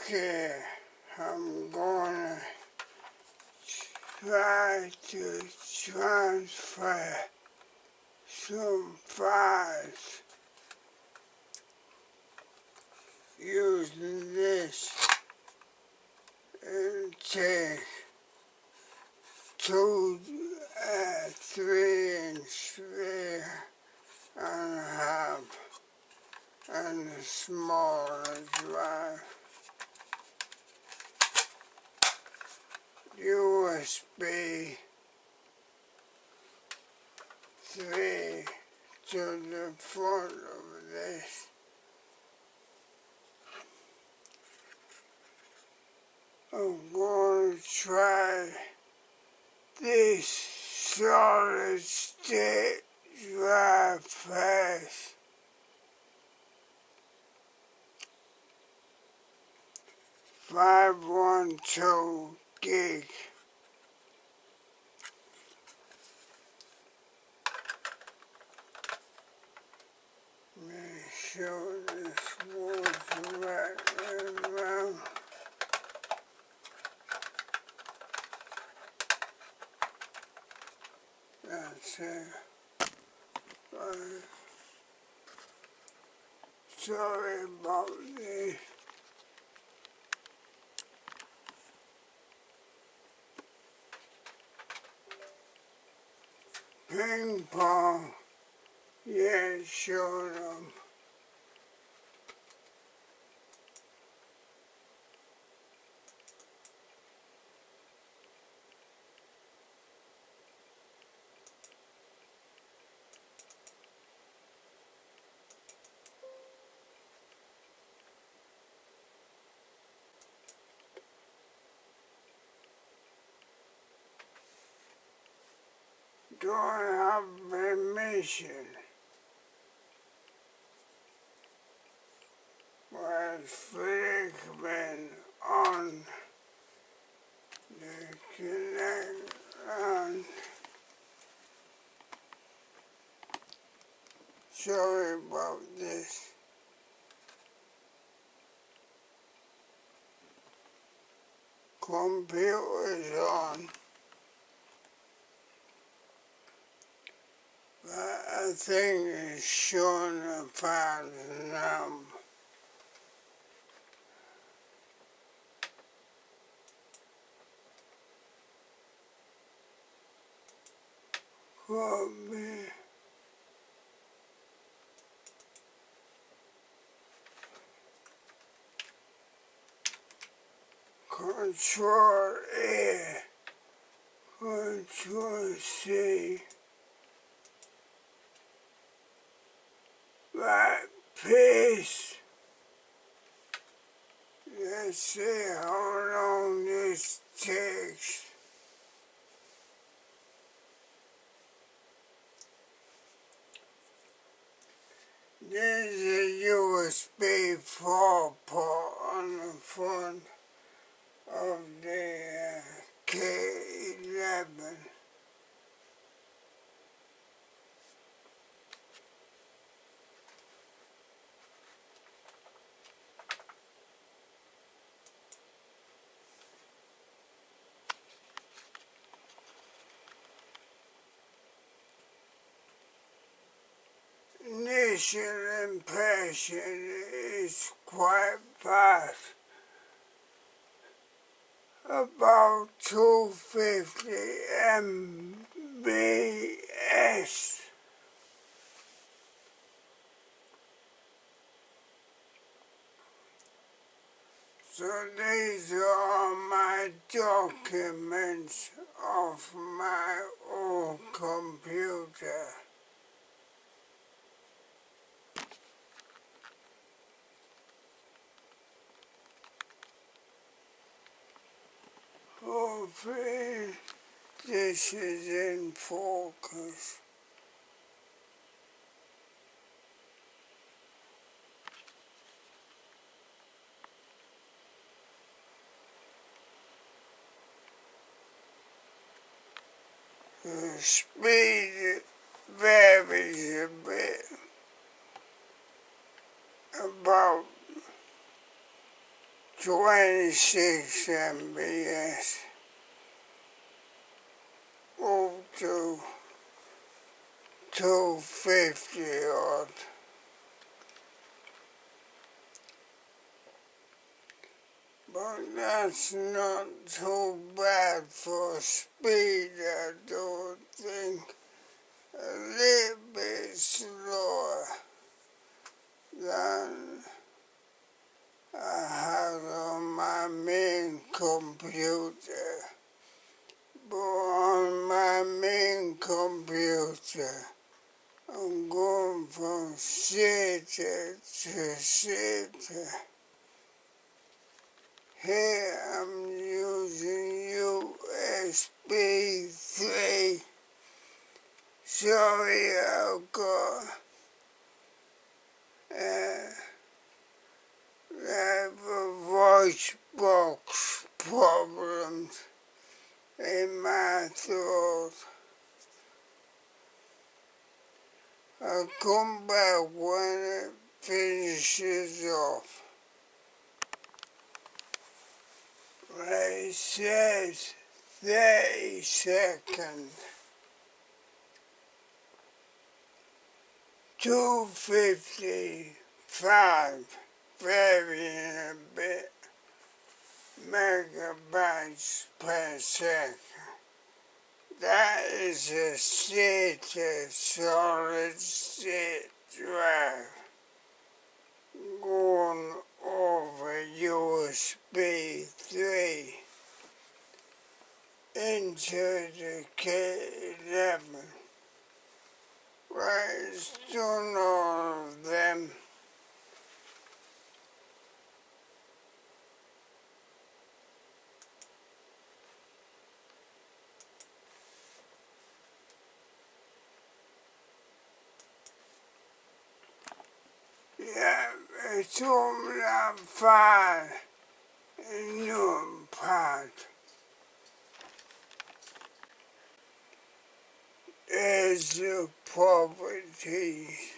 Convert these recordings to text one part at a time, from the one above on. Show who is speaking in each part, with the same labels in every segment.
Speaker 1: Okay, I'm gonna try to transfer some files using this and take 3-inch sphere and a half and a smaller drive. USB 3 to the front of this. I'm going to try this solid state drive first. 512 gig. Make sure this was right around. That's it. Sorry about this. Ping pong, yeah, showed them. Don't have permission. Was flickering on the connect on. Sorry about this. Computer's on. But I think it's showing the files now. Copy. Control A. Control C. Right, paste. Let's see how long this takes. There's a USB 4 port on the front of the K11. Initial impression is quite fast, about 250 MBS. So these are all my documents of my old computer. Hopefully this is in focus. The speed varies a bit, about 26 MBs up to 250 odd. But that's not too bad for speed, I don't think. A little bit slower than I had on my main computer. But on my main computer, I'm going from SATA to SATA. Here I'm using USB 3. Sorry, I've got voice box problems in my throat. I'll come back when it finishes off. It says 30 seconds. 255, varying a bit, megabytes per second. That is a SATA solid state drive going over USB 3 into the K11. Right, it's done all of them. Yeah, it's all that far in one part. Is the properties.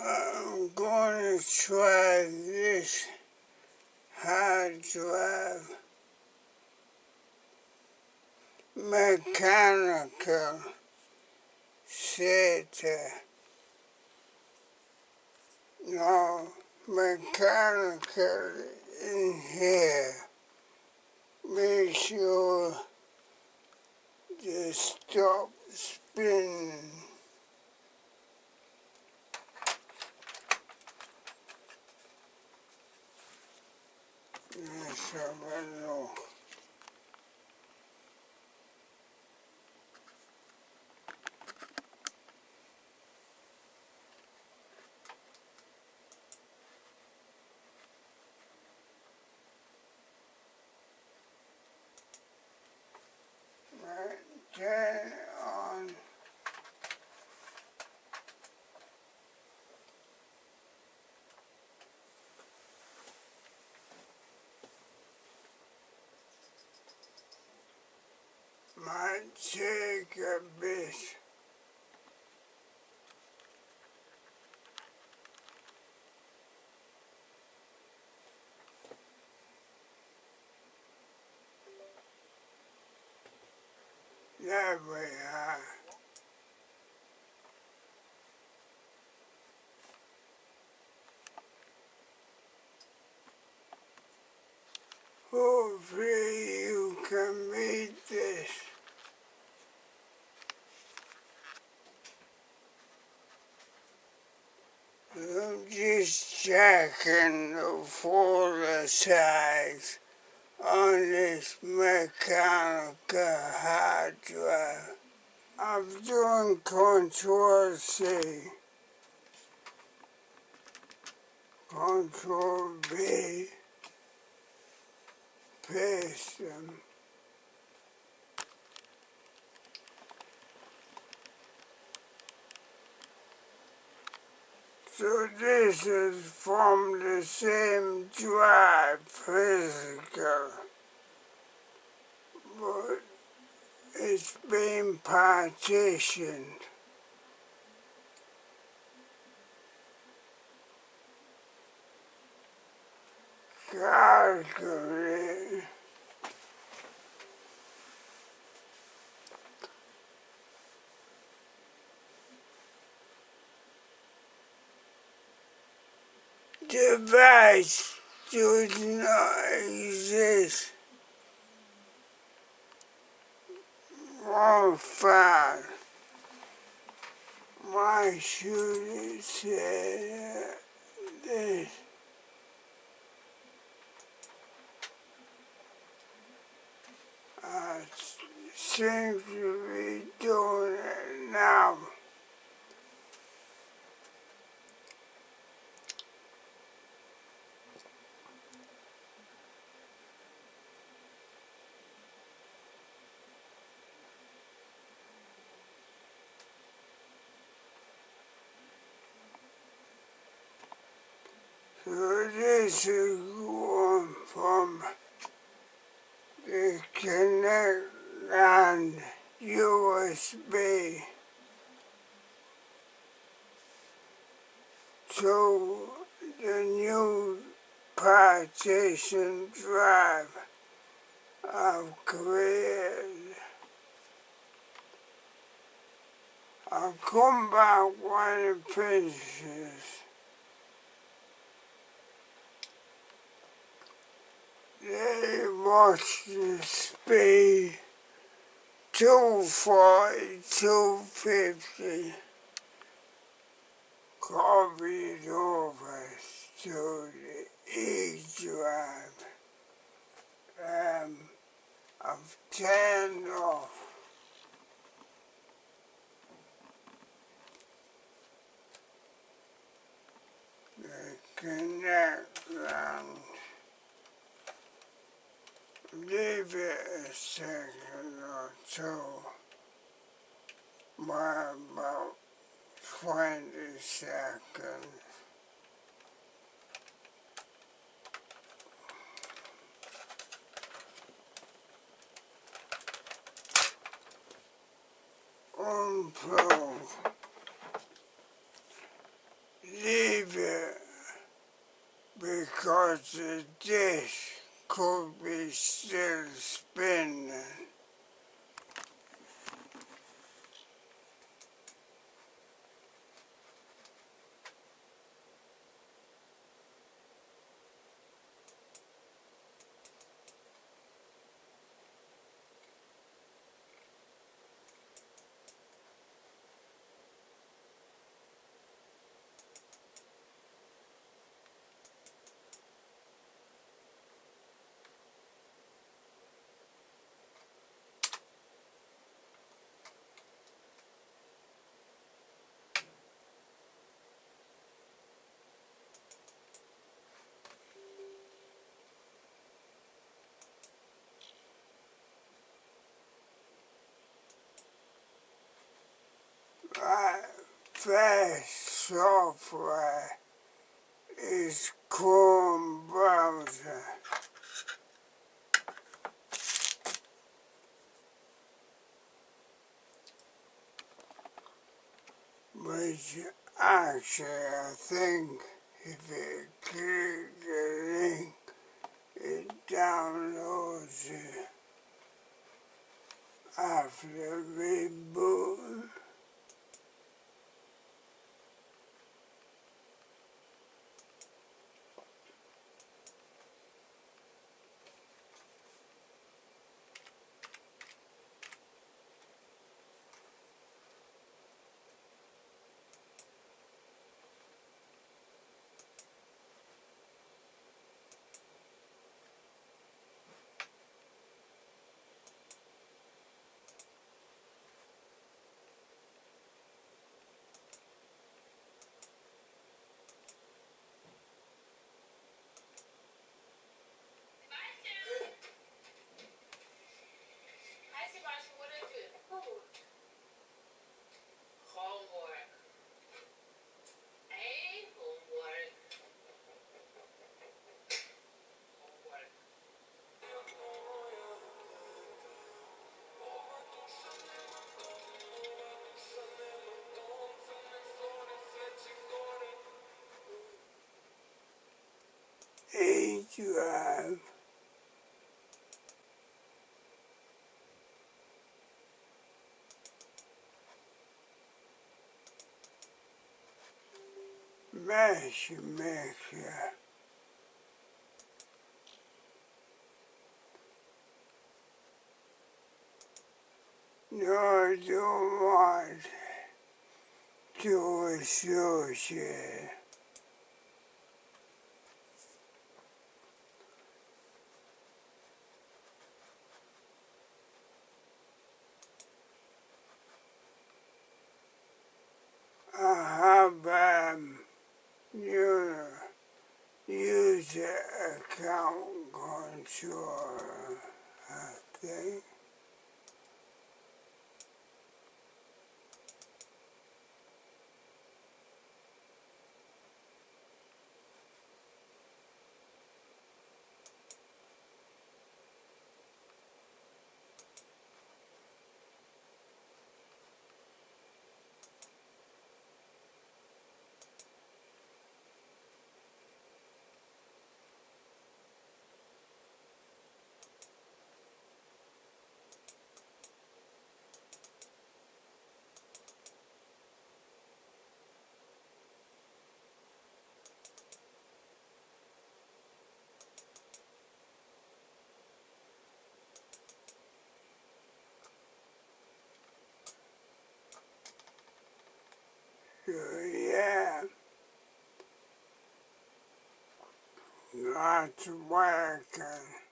Speaker 1: I'm going to try this hard drive, mechanical SATA. No, mechanical in here. Make sure to stop spinning. Let's have a look. Right, turn it on. Might take a bit. There we are. Hopefully you can read this. I'm just checking the folder size on this mechanical hard drive. I've done Control C, Control V, paste them. So this is from the same drive, physical, but it's is being partitioned. Calculate device does not exist. One file. Why should it say this? I seem to be doing it now. So this is going from the Connect and USB to the new partition drive I've created. I'll come back when it finishes. They watch the speed 240, 250. Copy it over to the E drive. I've turned off the connect and leave it a second or two, by about 20 seconds. Unplug. Leave it because the disk could be still spinning. Fast software is Chrome browser, which actually I think if you click the link, it downloads it after reboot. drive. Mixer. No, don't want to associate. I have user account controller, okay? So yeah, that's working.